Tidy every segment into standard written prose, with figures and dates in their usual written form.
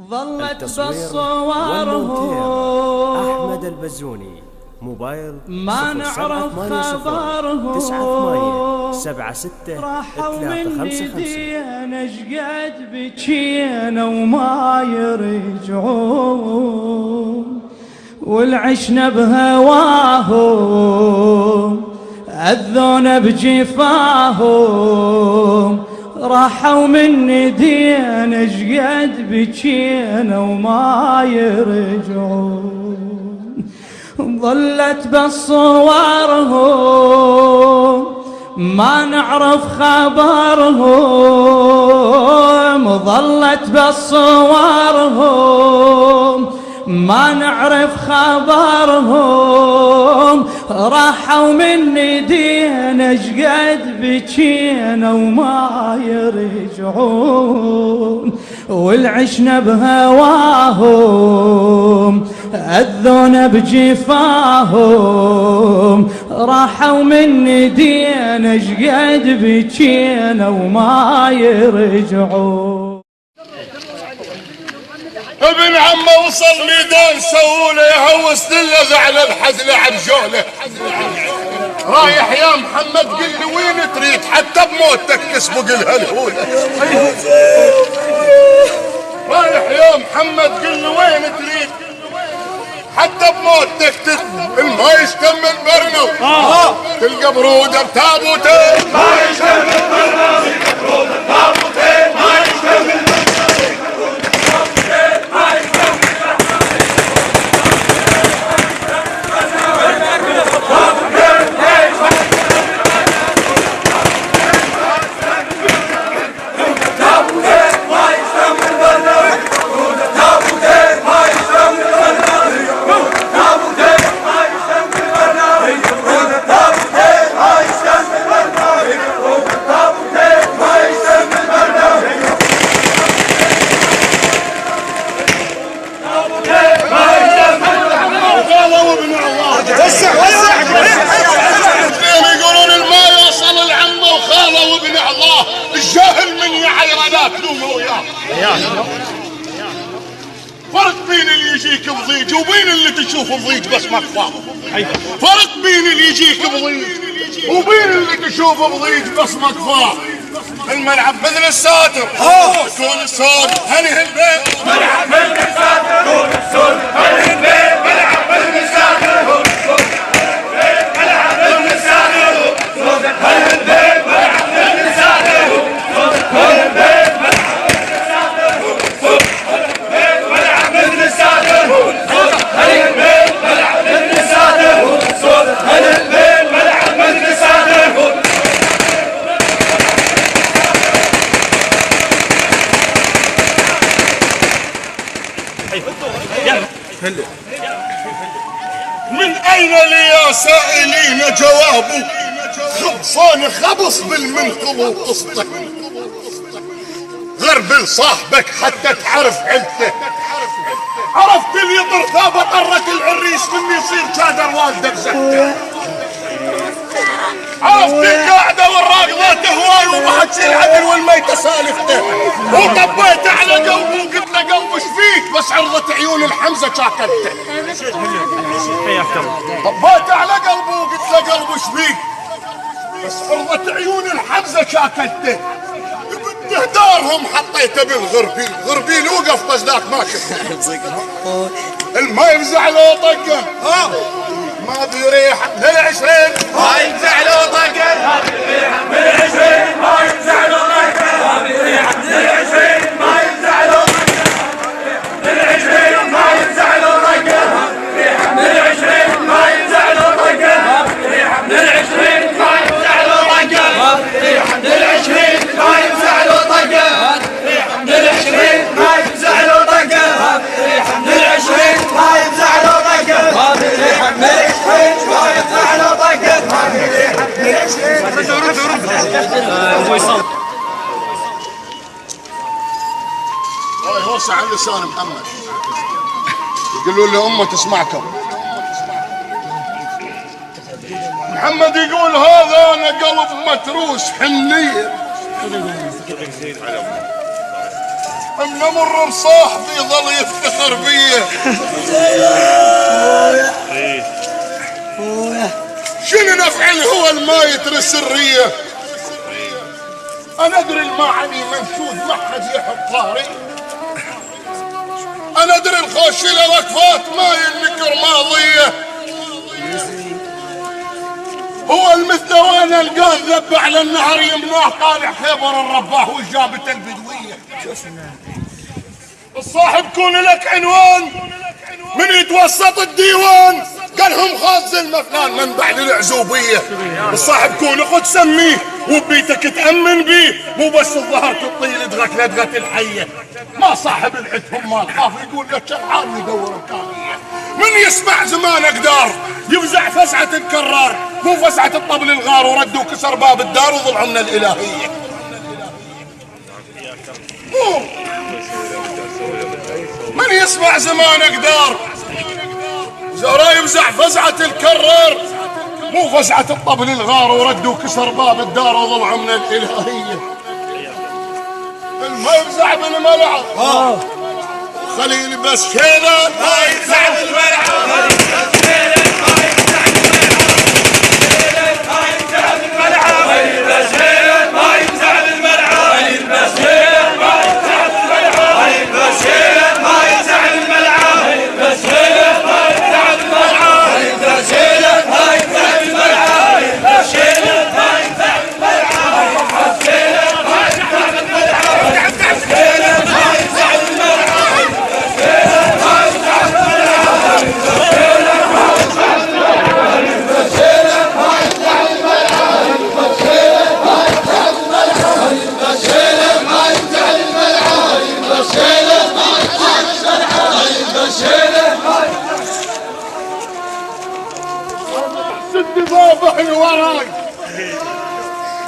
ظلت التصوير والمونتير أحمد البزوني. موبايل ما نعرف خبرهم 9-8-7-6-3-5-5. راحوا من ايدينا شقد بكينا وما يرجعون، والعشنا بهواهم أذونا بجفاهم، راحوا من ايدينا شقد بكينا وما يرجعون. ظلت بصورهم ما نعرف خبرهم، ظلت بصورهم ما نعرف خبرهم، راحوا من ايدينا شقد بكينا وما يرجعون، والعشنا بهواهم أذونا بجفاهم، راحوا من ايدينا شقد بكينا وما يرجعون. ابن عمه وصل ميدان سوله يهوس دله على الحد لعب جوله. رايح يا محمد قل لي وين تريد حتى بموتك تسبق الهلهوله. رايح يا محمد قل لي وين تريد حتى بموتك ما يشتمل برنو تلقى بروده بتابوتين ما يشتمل برنو بروده بتابوتين ما يشتمل يقولون الماء يوصل العمه وخاله وابن الله. الجاهل من يعير لا تلومه وياه. فرق بين اللي يجيك بضيج وبين اللي تشوفه بضيج بس مكفاه. فرق بين اللي يجيك بضيج وبين اللي تشوفه بضيج بس مكفاه. الملعب مثل الساتر كون السود هني البيت. ملعب مثل الساتر كون السود هني البيت. ملعب مثل الساتر كون السود ملعب مثل الساتر كون هني البيت. ملعب مثل الساتر كون هني البيت. ملعب مثل الساتر كون هني البيت. ملعب مثل الساتر كون هني البيت. ملعب مثل الساتر كون من أين لي يا سائلين جواب خبصان خبص بالمنقل وقصته. غربل صاحبك حتى تعرف عدته. عرفت اللي يطر ثابت طرك العريس من يصير كادر والده بسكته. عرفت القاعدة والراقضة تهواي وما تصير عدل والميتة سالفته. وطبيت على قلبه وقلت له قلبش فيك بس عرضت عيون الحمزة شاكلته. طبيت على قلبه وقلت له قلبش فيك بس عرضت عيون الحمزة شاكلته. بده دارهم حطيته بالغربيل. غربيل وقف بس ذاك ما شفته. الما يفزع له طقه ما بيريح من العشرين. ما يفزع له طقه ما بيريح من العشرين. ما يفزع له طقه ما بيريح من العشرين. ما يفزع له طقه من العشرين. ما يفزع له طقه ما بيريح من العشرين. ما يفزع له طقه ما بيريح من العشرين. ما يفزع له طقه ما بيريح من العشرين. ما يفزع له طقه ما بيريح من العشرين. ما يفزع له طقه ما بيريح من العشرين. ما يفزع له طقه ما بيريح من العشرين. ما يفزع له طقه ما بيريح من العشرين. الله يوسع عن لسان محمد. يقولون لي امه تسمعكم. محمد يقول هذا انا قلب متروس حنيه. اما مر بصاحبي ظل يفتخر بيه. شنو نفعل هو الما يترس الريه؟ انا ادري المعاني منشود ما حد يحب طاري. انا ادري الخوشله وقفات ما ينكر ماضيه. هو المثلوان القاه ذب على النهر يمناه طالع خيبر الرباه وجابته البدويه. الصاحب كون لك عنوان من يتوسط الديوان قالهم خاز المفلان من بعد العزوبيه. الصاحب كون اخد سميه وبيتك تامن بيه، مو بس الظهر تطيل ادغك لدغه الحيه. ما صاحب العتهم ما الخاف يقول لك شرعان يدور الكاميه. من يسمع زمان اقدار يفزع فزعه الكرار، مو فزعه الطبل الغار وردوا كسر باب الدار وضلعوا من الالهيه. من يسمع زمان اقدار زهرا يفزع فزعه الكرار، مو فزعه الطبل الغار وردوا كسر باب الدار وضلعوا من الالهيه. الما يفزع بالملعب خليل بس كذا ما يفزع بالملعب.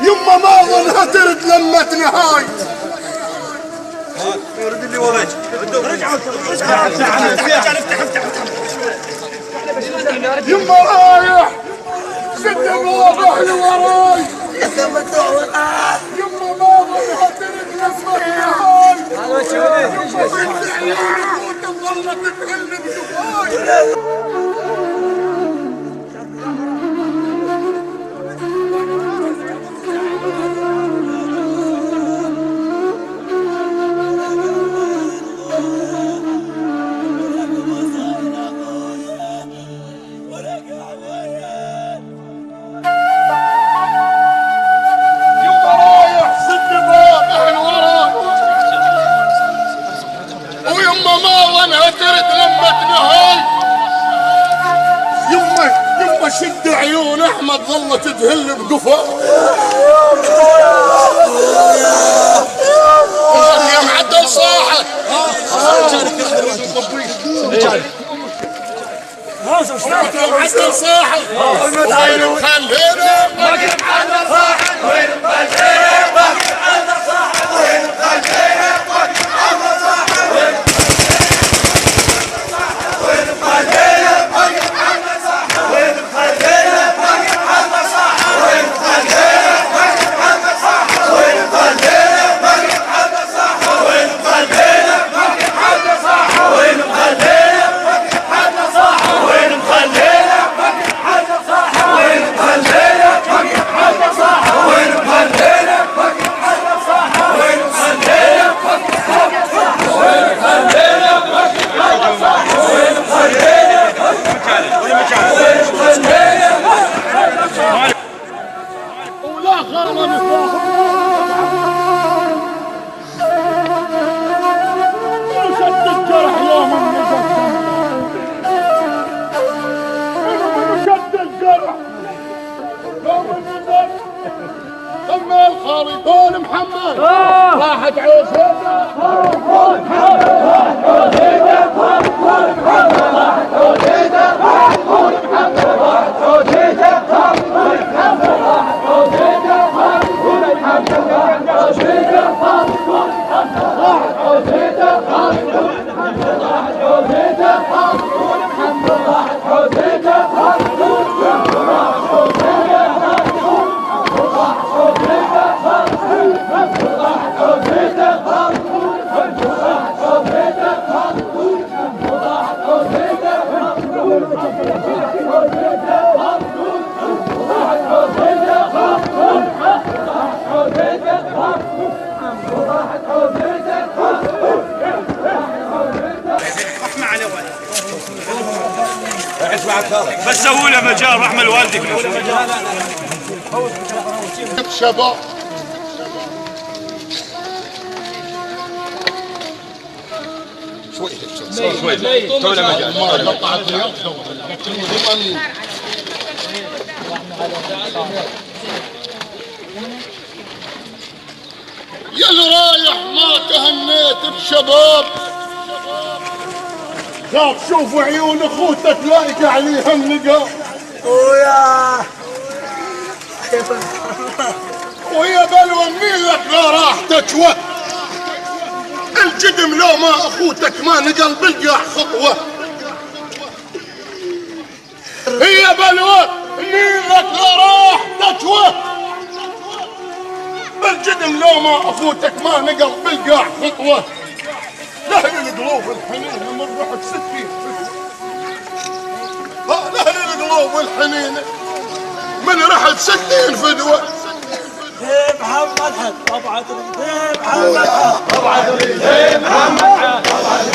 يما ما ظنها ترد لما نهاي. ورد اللي وراك يما رايح سد بابه اللي وراي. يما ما ظنها ترد لما نهاي. وتظل تتهل بشفاي. شد عيون احمد ظلت تهل بقفا. يا معدل صاحك يا معدل صاحك خلينا محمد راحت عوزيته بس سووا له مجال رحمه لوالدك. شباب شوي سوي له مجال. يا اللي رايح ما تهنيت بشباب، خاف شوف عيون اخوتك لايقه عليها النقاب. ويا بلوى مين لك لا راح تجوه، الجدم لو ما اخوتك ما نقل بالقاع خطوه. هي بلوى مين لك لا راح تجوه، الجدم لو ما اخوتك ما نقل بالقاع خطوه. لهل القلوب الحنينه من رحت ستين، لهل القلوب الحنينه من رحت 60 فدوه. محمد حد طبعا محمد حد طبعا محمد حد